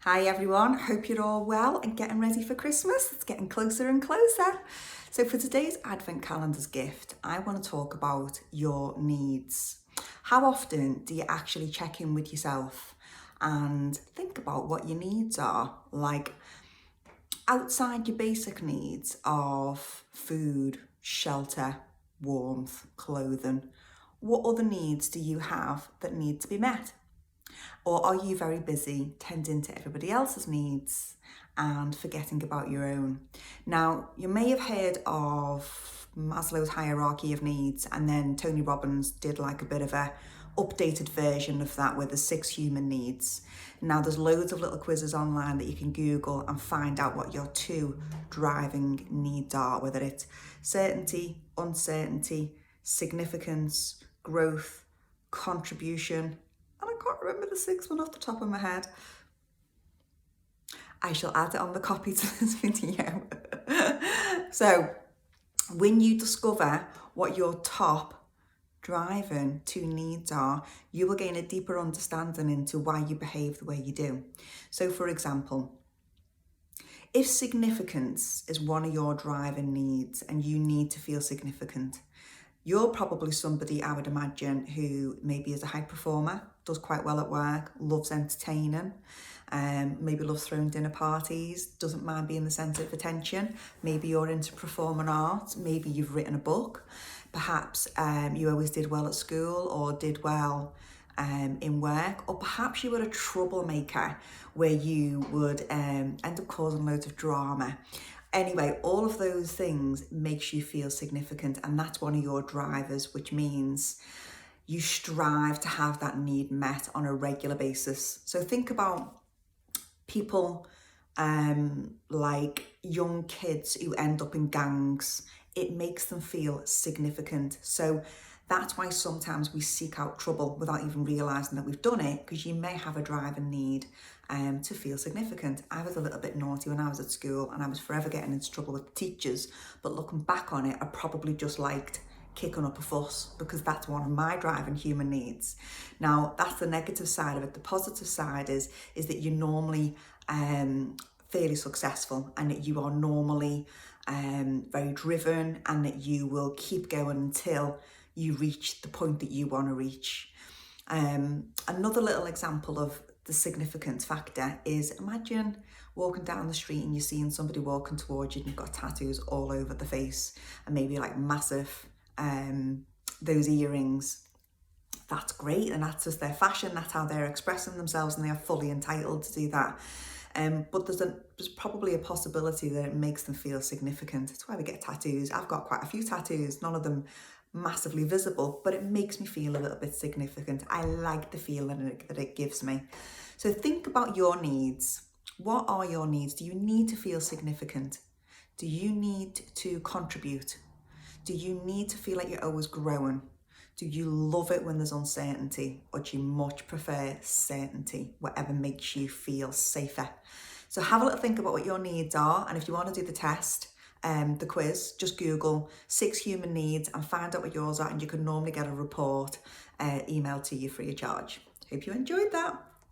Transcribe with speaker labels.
Speaker 1: Hi everyone, hope you're all well and getting ready for Christmas. It's getting closer and closer. So for today's Advent Calendar's gift, I want to talk about your needs. How often do you actually check in with yourself and think about what your needs are? Like outside your basic needs of food, shelter, warmth, clothing, what other needs do you have that need to be met? Or are you very busy tending to everybody else's needs and forgetting about your own? Now, you may have heard of Maslow's hierarchy of needs, and then Tony Robbins did like a bit of a updated version of that with the 6 human needs. Now, there's loads of little quizzes online that you can Google and find out what your 2 driving needs are, whether it's certainty, uncertainty, significance, growth, contribution, and I can't remember the 6th one off the top of my head. I shall add it on the copy to this video. So when you discover what your top driving 2 needs are, you will gain a deeper understanding into why you behave the way you do. So for example, if significance is one of your driving needs and you need to feel significant, you're probably somebody, I would imagine, who maybe is a high performer, does quite well at work, loves entertaining, maybe loves throwing dinner parties, doesn't mind being the centre of attention. Maybe you're into performing arts, maybe you've written a book, perhaps you always did well at school or did well in work, or perhaps you were a troublemaker where you would end up causing loads of drama. Anyway, all of those things makes you feel significant, and that's one of your drivers, which means you strive to have that need met on a regular basis. So think about people like young kids who end up in gangs. It makes them feel significant. So that's why sometimes we seek out trouble without even realising that we've done it, because you may have a drive and need to feel significant. I was a little bit naughty when I was at school and I was forever getting into trouble with teachers, but looking back on it, I probably just liked kicking up a fuss because that's one of my driving human needs. Now, that's the negative side of it. The positive side is that you're normally fairly successful and that you are normally very driven and that you will keep going until you reach the point that you want to reach. Another little example of the significance factor is, imagine walking down the street and you're seeing somebody walking towards you and you've got tattoos all over the face and maybe like massive those earrings. That's great, and that's just their fashion, that's how they're expressing themselves, and they are fully entitled to do that. But there's probably a possibility that it makes them feel significant. That's why we get tattoos. I've got quite a few tattoos, none of them massively visible, but it makes me feel a little bit significant. I like the feeling that it gives me. So think about your needs. What are your needs? Do you need to feel significant? Do you need to contribute? Do you need to feel like you're always growing? Do you love it when there's uncertainty, or do you much prefer certainty, whatever makes you feel safer? So have a little think about what your needs are, and if you want to do the test, the quiz, just Google 6 human needs and find out what yours are, and you can normally get a report emailed to you free of charge. Hope you enjoyed that.